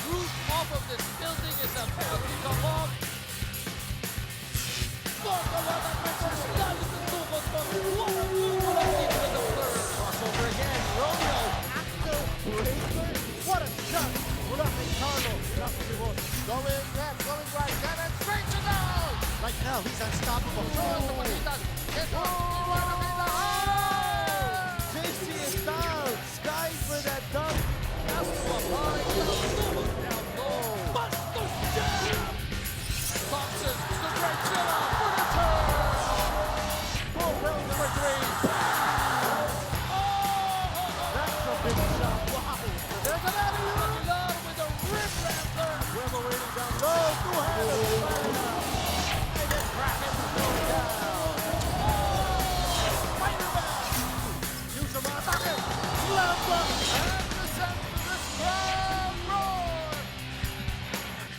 roof off of this building is about to come off. Crossover again. Romeo. Axel breaker. What a shot. Mula kay Carlo. Going left, going right, and straight to goal! Right now, he's unstoppable. JC is down. Sky for that dunk. Thompson, the great shot for the turn! Ball number 3. That's a big shot. Wow. There's an alley-oop. Love with a rim rattler. Weber waiting down low. Two-handed. And then Kraken going down. Spider-Man. Use the atake. Lamba. And the center of this crowd roar.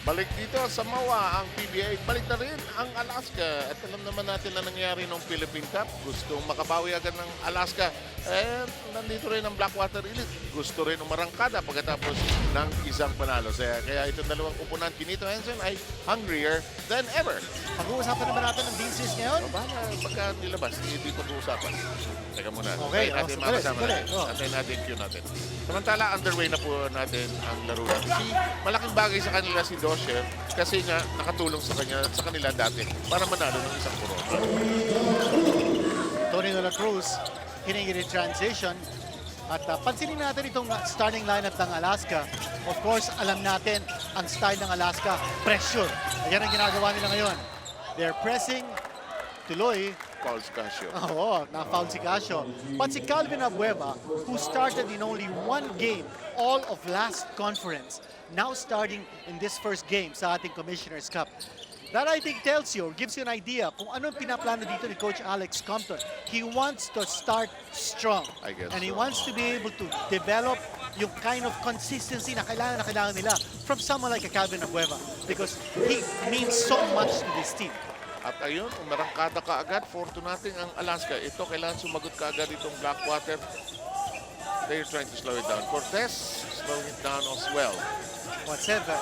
Balik dito sa Mawa ang PBA. Balik na rin ang Alaska. At alam naman natin na nangyari ng Philippine Cup. Gustong makabawi agad ng Alaska. And nandito rin ang Blackwater Elite. Gusto rin umarangkada pagkatapos ng isang panalo. Kaya itong dalawang kupunan, Kinito Henson, ay hungrier than ever. Pag-uusapan naman natin ng Beansies ngayon. Baka pagka nilabas, hindi pag-uusapan. Teka muna. Okay, Antayin natin sige, makasama sige. natin. Antayin natin yung cue natin. Samantala, underway na po natin ang laro natin. Malaking bagay sa kanila si Dosher kasi nga nakatulong sa kanila dati para manalo ng isang corona. Tony de la Cruz, hiningin in transition. At pansinin natin itong starting lineup ng Alaska. Of course, alam natin ang style ng Alaska, pressure. Yan ang ginagawa nila ngayon. They're pressing, tuloy. Pauls Casio. Oo, na-foul si Casio. But si Calvin Abueva, who started in only one game all of last conference, now starting in this first game sa ating Commissioner's Cup. That I think tells you or gives you an idea kung anong pinaplano dito ni Coach Alex Compton. He wants to start strong. I guess And he so. wants to be able to develop yung kind of consistency na kailangan nila from someone like a Calvin Abueva because he means so much to this team. At ayun, umarangkada ka agad. Forto natin ang Alaska. Ito, kailangan sumagot ka agad itong Blackwater. They're trying to slow it down. Cortez, slowing it down as well. Whatever,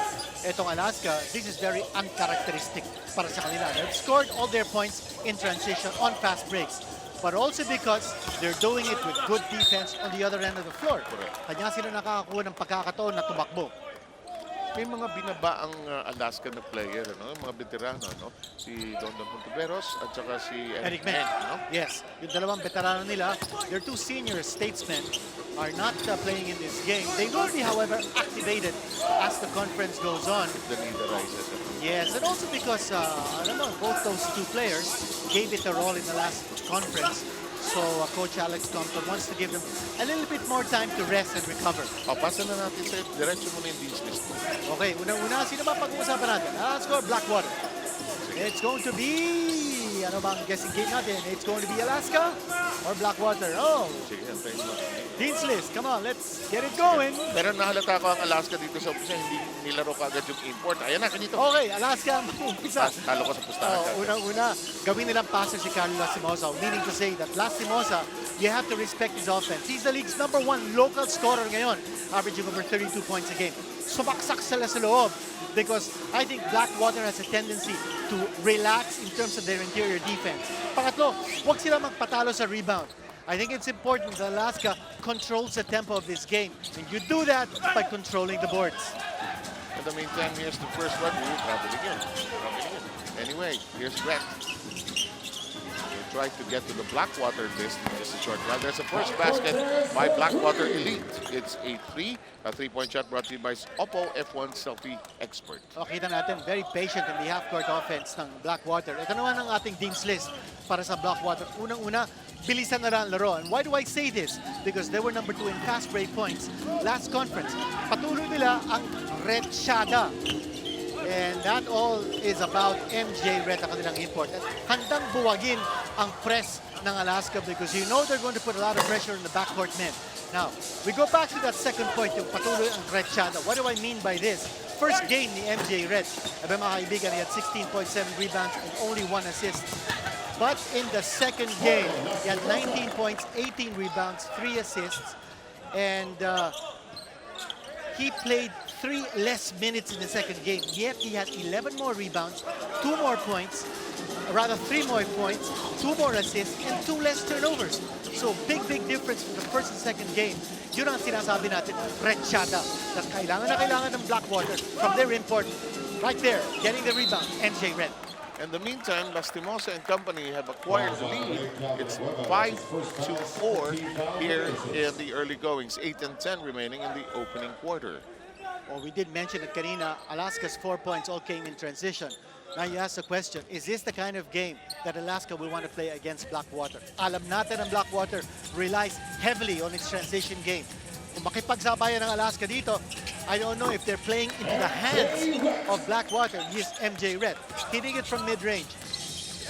itong Alaska, this is very uncharacteristic para sa kanila. They've scored all their points in transition on fast breaks. But also because they're doing it with good defense on the other end of the floor. Correct. Kanya sila nakakakuha ng pagkakataon na tumakbo. May mga binaba ang Alaska na player, ano? Mga veterano, no? Si Dondon Puntiveros at saka si Eric Meng, no? yes. Yung dalawang veterano nila, their two senior statesmen are not playing in this game. They will be, however, activated as the conference goes on. The leader rises. Yes, and also because, alam mo, both those two players gave it a role in the last conference. So, Coach Alex Compton wants to give them a little bit more time to rest and recover. Pasa na natin sa diretso mo na yung dean's list. Okay, unang-una, sino ba pag-uusapan natin? Let's go, Blackwater. It's going to be, ano bang guessing game natin? It's going to be Alaska or Blackwater? Oh, Sige, antayin mo. Dean's List. Come on, let's get it going. Pero nahalata ko ang Alaska dito sa umpisa, hindi nilaro ka agad yung import. Ayan na, kanito. Okay, Alaska ang mag-umpisa. Talo ko sa pustahan. Unang-una, gawin nilang passer si Carlo Lastimosa. Meaning to say that Lastimosa, you have to respect his offense. He's the league's #1 local scorer ngayon, averaging over 32 points a game. Sumaksak sila sa loob because I think Blackwater has a tendency to relax in terms of their interior defense. Pangatlo, huwag sila magpatalo sa rebound. I think it's important that Alaska controls the tempo of this game. And you do that by controlling the boards. In the meantime, here's the first one. Ooh, travel again. Anyway, here's Brett. They try to get to the Blackwater list in just a short while. There's a first basket by Blackwater Elite. It's a three-point shot brought to you by Oppo F1 Selfie Expert. O, kita natin, very patient in the half-court offense ng Blackwater. Ito naman ang ating Dean's List para sa Blackwater. Unang-una, bilisan na lang ang laro. And why do I say this? Because they were #2 in fast break points last conference. Patuloy nila ang red shada. And that all is about MJ Red na kanilang import. At handang buwagin ang press ng Alaska because you know they're going to put a lot of pressure on the backcourt men. Now, we go back to that second point, yung patuloy ang red shada. What do I mean by this? First game ni MJ Red. Abe mga kaibigan, he had 16.7 rebounds and only 1 assist. But in the second game, he had 19 points, 18 rebounds, 3 assists. And he played 3 less minutes in the second game, yet he had 11 more rebounds, 2 more points, rather 3 more points, 2 more assists, and 2 less turnovers. So big difference from the first and second game. Yun ang sinasabi natin, Renchada, na kailangan ng Blackwater from their import, right there, getting the rebound, MJ Red. In the meantime, Lastimosa and company have acquired the lead. It's 5-4 here in the early goings. 8 and 10 remaining in the opening quarter. Well, we did mention that kanina, Alaska's 4 points all came in transition. Now you ask the question, is this the kind of game that Alaska will want to play against Blackwater? Alam natin ang Blackwater relies heavily on its transition game. Kung makipagsabayan ng Alaska dito, I don't know if they're playing into the hands of Blackwater. He's MJ Red, hitting it from mid-range.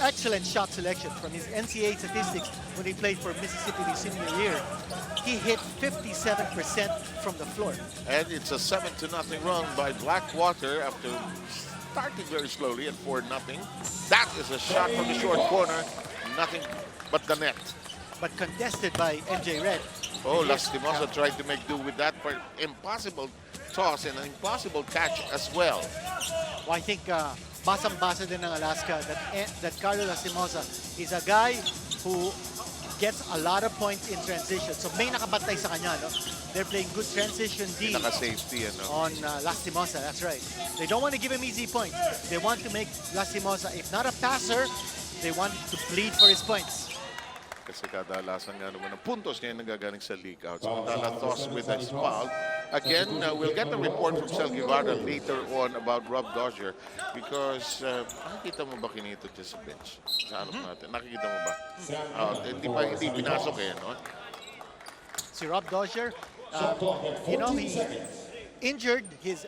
Excellent shot selection from his NCAA statistics when he played for Mississippi his senior year. He hit 57% from the floor. And it's a 7-0 run by Blackwater after starting very slowly at 4-0. That is a shot from the short corner. Nothing but the net. But contested by MJ Red. Oh, Lastimosa tried to make do with that for impossible toss and an impossible catch as well. Well, I think basang-basa din ng Alaska that Carlo Lastimosa is a guy who gets a lot of points in transition. So may nakabantay sa kanya, no? They're playing good transition D Naka-safety, on Lastimosa, that's right. They don't want to give him easy points. They want to make Lastimosa, if not a passer, they want to plead for his points. Kasi kadalasan nga naman ang puntos niya yung nagagaling sa league out. Samantala, toss with a foul. Again, we'll get a report from Sel Guevara later on about Rob Dozier because nakikita mo ba kinito dyan sa bench? Sa natin. Nakikita mo ba? Hindi pinasok eh, no? Si Rob Dozier, you know, he injured his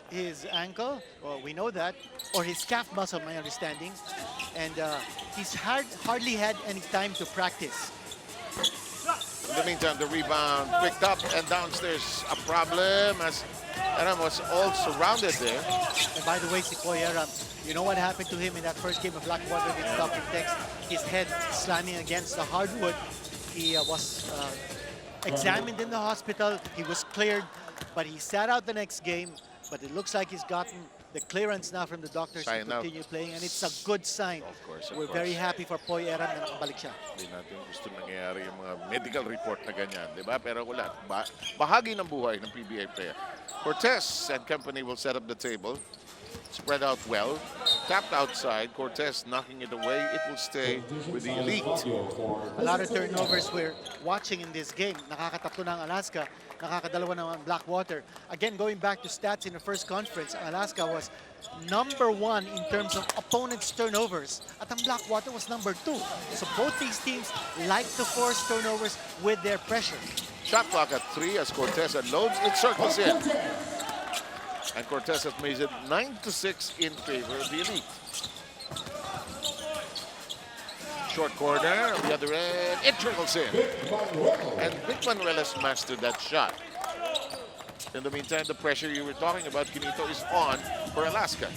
ankle, well, we know that, or his calf muscle, my understanding, and he's hardly had any time to practice. In the meantime, the rebound picked up and downstairs. A problem as Aram was all surrounded there. And by the way, si Koy Aram, you know what happened to him in that first game of Blackwater against Dr. Tex? His head slamming against the hardwood. He was examined in the hospital. He was cleared, but he sat out the next game. But it looks like he's gotten the clearance now from the doctors to continue playing, and it's a good sign. Of course. We're very happy for Poy Eram na nakabalik siya. Hindi natin gusto nangyayari yung mga medical report na ganyan, di ba? Pero wala. Bahagi ng buhay ng PBA player. Cortez and company will set up the table. Spread out well. Tapped outside. Cortez knocking it away. It will stay with the elite. A lot of turnovers we're watching in this game. Nakakatatlo ng Alaska. Nakakadalawa ng Blackwater. Again, going back to stats in the first conference, Alaska was #1 in terms of opponents' turnovers. At ang Blackwater was #2. So both these teams like to force turnovers with their pressure. Shot clock at 3 as Cortez unloads. It circles in. And Cortez has made it 9-6 in favor of the elite. Short corner, on the other end, it trickles in. And Vic Manuel has mastered that shot. In the meantime, the pressure you were talking about, Kinito, is on for Alaska.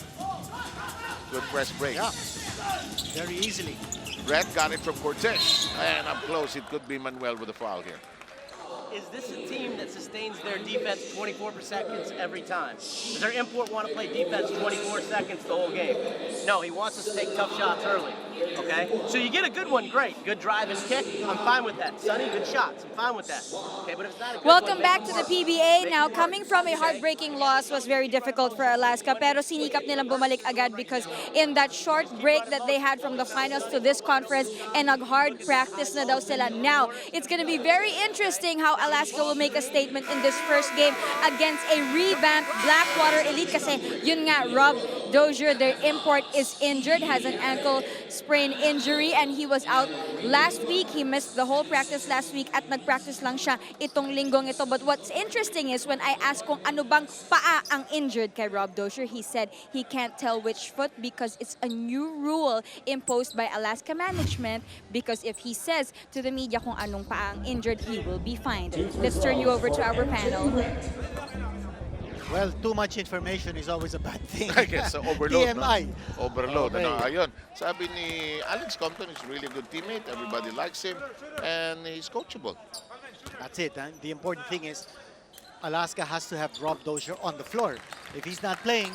Good press break. Yeah, very easily. Red got it from Cortez. And up close, it could be Manuel with a foul here. Is this a team that sustains their defense 24 seconds every time? Does their import want to play defense 24 seconds the whole game? No, he wants us to take tough shots early, okay? So you get a good one, great. Good drive and kick, I'm fine with that. Sonny, good shots, I'm fine with that. Okay, but if it's not a good Welcome one, back to the PBA. Now, coming from a heartbreaking loss was very difficult for Alaska, pero sinikap nilang bumalik agad because in that short break that they had from the finals to this conference, and nag-hard practice na daw sila. Now, it's gonna be very interesting how Alaska will make a statement in this first game against a revamped Blackwater Elite kasi yun nga, Rob Dozier, their import, is injured, has an ankle sprain injury, and he was out last week. He missed the whole practice last week at nag-practice lang siya itong linggong ito. But what's interesting is when I asked kung ano bang paa ang injured kay Rob Dozier, he said he can't tell which foot because it's a new rule imposed by Alaska management, because if he says to the media kung anong paa ang injured, he will be fined. Let's turn you over to our panel. Well, too much information is always a bad thing. I guess overload, TMI. no? Overload. Okay. Ano, ayun. Sabi ni Alex Compton, he's really a good teammate. Everybody likes him. And he's coachable. That's it. Huh? The important thing is Alaska has to have Rob Dozier on the floor. If he's not playing,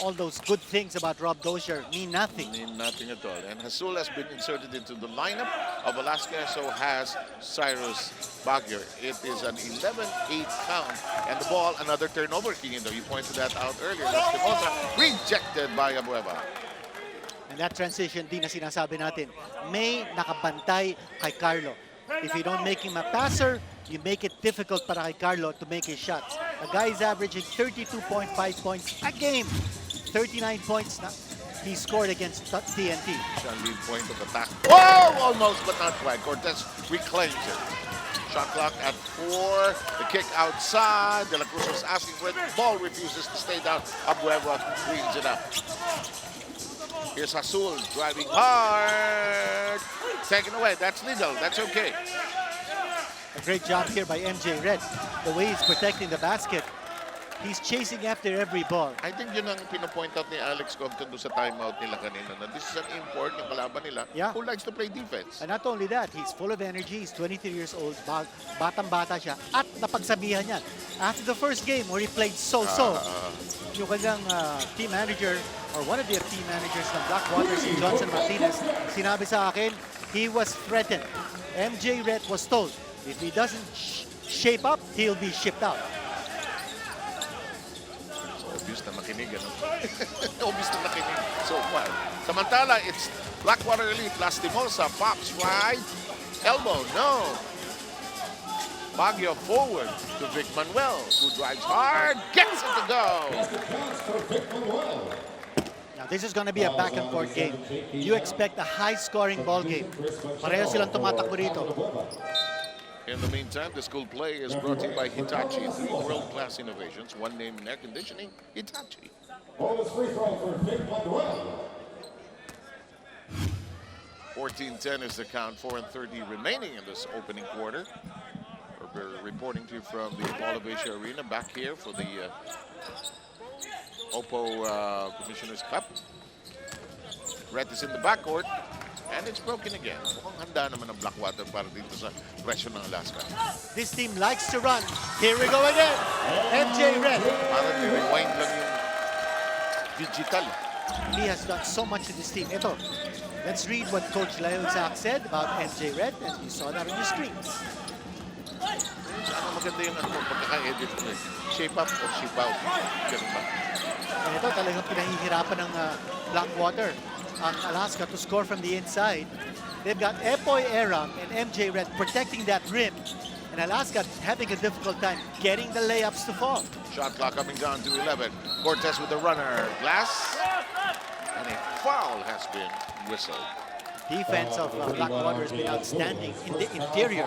all those good things about Rob Dozier mean nothing. Mean nothing at all. And Hasul has been inserted into the lineup of Alaska, so has Cyrus Baguio. It is an 11-8 count. And the ball, another turnover, Quinindo. You pointed that out earlier. Lastimosa rejected by Abueva. And that transition, di na sinasabi natin, may nakabantay kay Carlo. If you don't make him a passer, you make it difficult para kay Carlo to make his shots. The guy is averaging 32.5 points a game. 39 points na he scored against TNT. Siya lead point of attack. Whoa! Almost, but not quite. Cortez reclaims it. Shot clock at 4. The kick outside. De La Cruz was asking for it. The ball refuses to stay down. Abueva cleans it up. Here's Hasul driving hard. Taken away. That's legal. That's okay. A great job here by MJ Red. The way he's protecting the basket. He's chasing after every ball. I think yun ang pinopoint out ni Alex Compton doon sa timeout nila kanina na this is an import ng kalaban nila who likes to play defense. And not only that, he's full of energy. He's 23 years old. Batang-bata siya. At napagsabihan niya. After the first game where he played so-so, yung kanyang team manager or one of their team managers ng Blackwater, si Johnson Martinez, sinabi sa akin, he was threatened. MJ Red was told, if he doesn't shape up, he'll be shipped out. Obvious na makinig, ano? Obvious na makinig so far. Samantala, it's Blackwater Elite. Lastimosa pops right. Elbow, no. Baguio forward to Vic Manuel, who drives hard, gets it to go. Now, this is going to be a back-and-forth game. You expect a high-scoring ball game. Pareho silang tumatakbo rito. In the meantime, the school play is brought to you by Hitachi. 3 world-class innovations, one name in air conditioning, Hitachi. 14-10 is the count, 4:30 remaining in this opening quarter. We're reporting to you from the Mall of Asia Arena back here for the Oppo Commissioner's Cup. Red is in the backcourt. And it's broken again. Mukhang handa naman ang Blackwater para dito sa presyo ng Alaska. This team likes to run. Here we go again. MJ Red. Parang rewind lang yung digital. He has done so much to this team. Ito, let's read what Coach Lyle Zach said about MJ Red, and you saw that on your screens. Ano maganda yung pagkaka-edit mo eh. Shape up or shape out. Ganun ba? And ito talagang pinahihirapan ng Blackwater ang Alaska to score from the inside. They've got Epoy Aram and MJ Red protecting that rim. And Alaska having a difficult time getting the layups to fall. Shot clock coming down to 11. Cortez with the runner. Glass. And a foul has been whistled. Defense of Blackwater has been outstanding in the interior.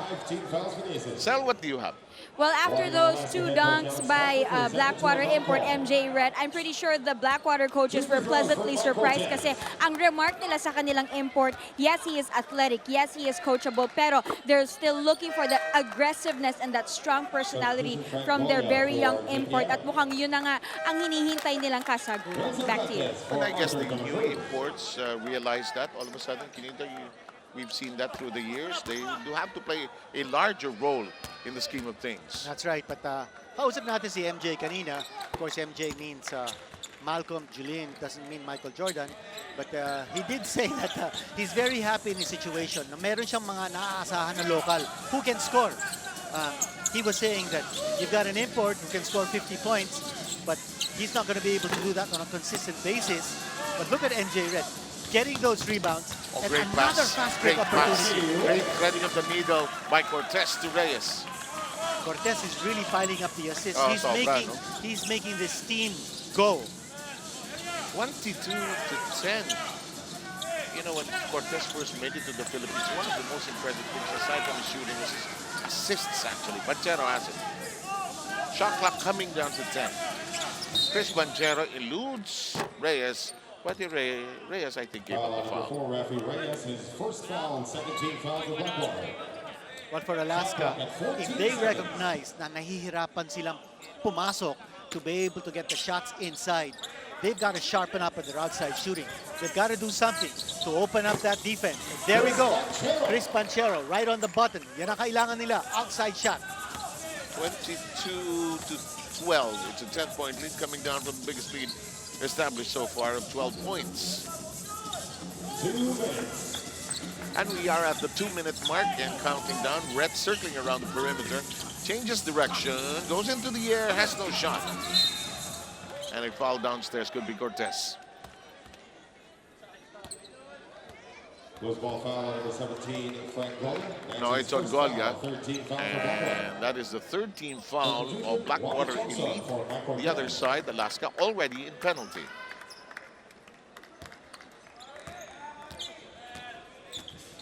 Sel, what do you have? Well, after those 2 dunks by Blackwater import MJ Red, I'm pretty sure the Blackwater coaches were pleasantly surprised kasi ang remark nila sa kanilang import, yes, he is athletic, yes, he is coachable, pero they're still looking for that aggressiveness and that strong personality from their very young import at mukhang yun na nga ang hinihintay nilang kasagot. Back to you. And I guess the new imports realize that all of a sudden, we've seen that through the years. They do have to play a larger role in the scheme of things. That's right, but kausap natin si MJ kanina. Of course, MJ means Malcolm Julian, doesn't mean Michael Jordan. But he did say that he's very happy in his situation. Na meron siyang mga naaasahan na local who can score. He was saying that you've got an import who can score 50 points, but he's not going to be able to do that on a consistent basis. But look at MJ Red. Getting those rebounds and Great another pass. fast break Great pass. opportunity. Great threading of the needle by Cortez to Reyes. Cortez is really piling up the assists. Oh, He's making this team go. 22 to 10. You know, when Cortez first made it to the Philippines, one of the most impressive things aside from his shooting was his assists actually. Banchero has it. Shot clock coming down to 10. Chris Banchero eludes Reyes. But Reyes, I think, gave up the foul. But for Alaska, if they recognize na nahihirapan silang pumasok to be able to get the shots inside, they've got to sharpen up at their outside shooting. They've got to do something to open up that defense. And there we go. Chris Panchero right on the button. Yan ang kailangan nila. Outside shot. 22-12. It's a 10-point lead coming down from the biggest lead established so far of 12 points. 2 minutes. And we are at the 2-minute mark and counting down. Rhett circling around the perimeter, changes direction, goes into the air, has no shot. And a foul downstairs could be Cortez. Goes ball foul on number 17, Frank Golia. No, it's on Golia. 13 foul for Blackwater. And that is the 13th foul of Blackwater Elite. The other side, Alaska, already in penalty.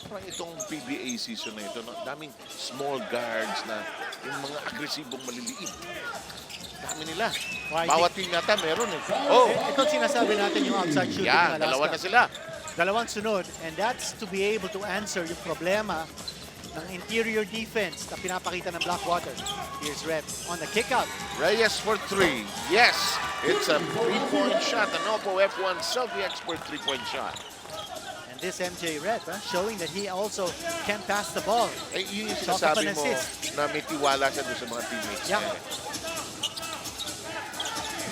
Parang itong PBA season na ito, daming small guards na yung mga agresibong maliliit. Dami nila. Bawat team yata meron eh. Oh, Ito sinasabi natin yung outside shooting yeah, ng Alaska. dalawa na sila. Dalawang sunod, and that's to be able to answer yung problema ng interior defense na pinapakita ng Blackwater. Here's Red on the kick out. Reyes for 3. Yes, it's a 3-point shot. An Oppo F1 selfie-expert 3-point shot. And this MJ Red, showing that he also can pass the ball. Eh, yun yung Talk of sinasabi an mo assist. na may tiwala siya doon sa mga teammates. Yeah. niya.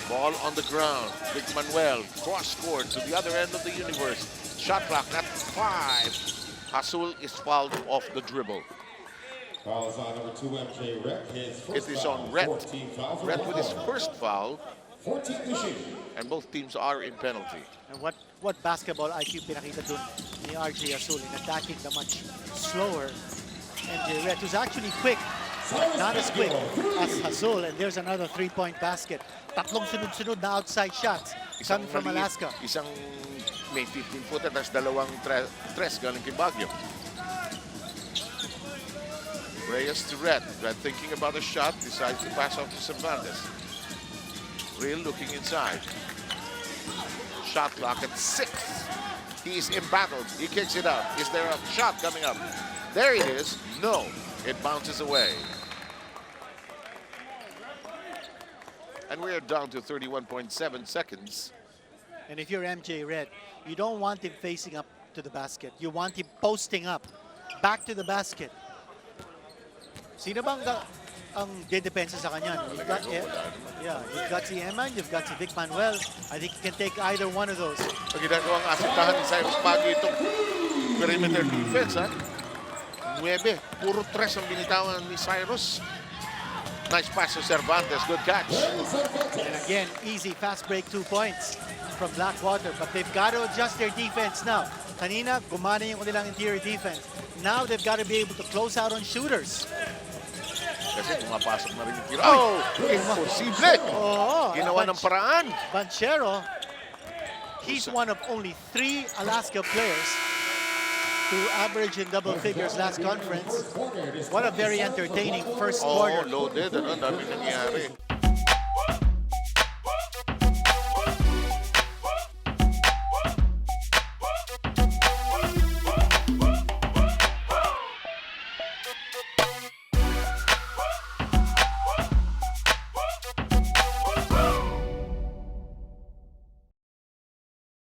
Ball on the ground. Big Manuel, cross-court to the other end of the universe. Shot clock at 5. Hasul is fouled off the dribble. Foul is on number 2, MJ Rhett. His It first is foul. on Rhett. 14 foul for Rhett with his Blackwater. first foul, 14 machine. and both teams are in penalty. And what basketball IQ pinakita dun ni RJ Azul in attacking the much slower MJ Red, who's actually quick, but not as quick as Azul. And there's another 3-point basket. Tatlong sunod-sunod na outside shots coming from maliit, Alaska. Isang may 15-footer, tapos dalawang tres galing kay Baguio. Reyes to Red. Red thinking about a shot, decides to pass off to Cervantes. Real looking inside. Shot clock at 6. He's embattled. He kicks it out. Is there a shot coming up? There it is. No. It bounces away. And we are down to 31.7 seconds. And if you're MJ Red, you don't want him facing up to the basket. You want him posting up, back to the basket. Sino bang ang dedepensa sa kanya? You've got, you've got si Eman, you've got si Vic Manuel. I think you can take either one of those. Pag ginagawang asitahan ni Cyrus Baguio itong perimeter defense, ha? 9. Puro 3 ang binitawan ni Cyrus. Nice pass to Cervantes. Good catch. And again, easy fast break 2 points from Blackwater. But they've got to adjust their defense now. Kanina, gumana yung kanilang interior defense. Now they've got to be able to close out on shooters. Kasi pumapasok na rin yung tira. Oh! Imposible! Oh, Ginawa ng paraan. Banchero, he's one of only 3 Alaska players to average in double figures last conference. What a very entertaining first quarter. Oh, loaded. Ano, dami nangyari.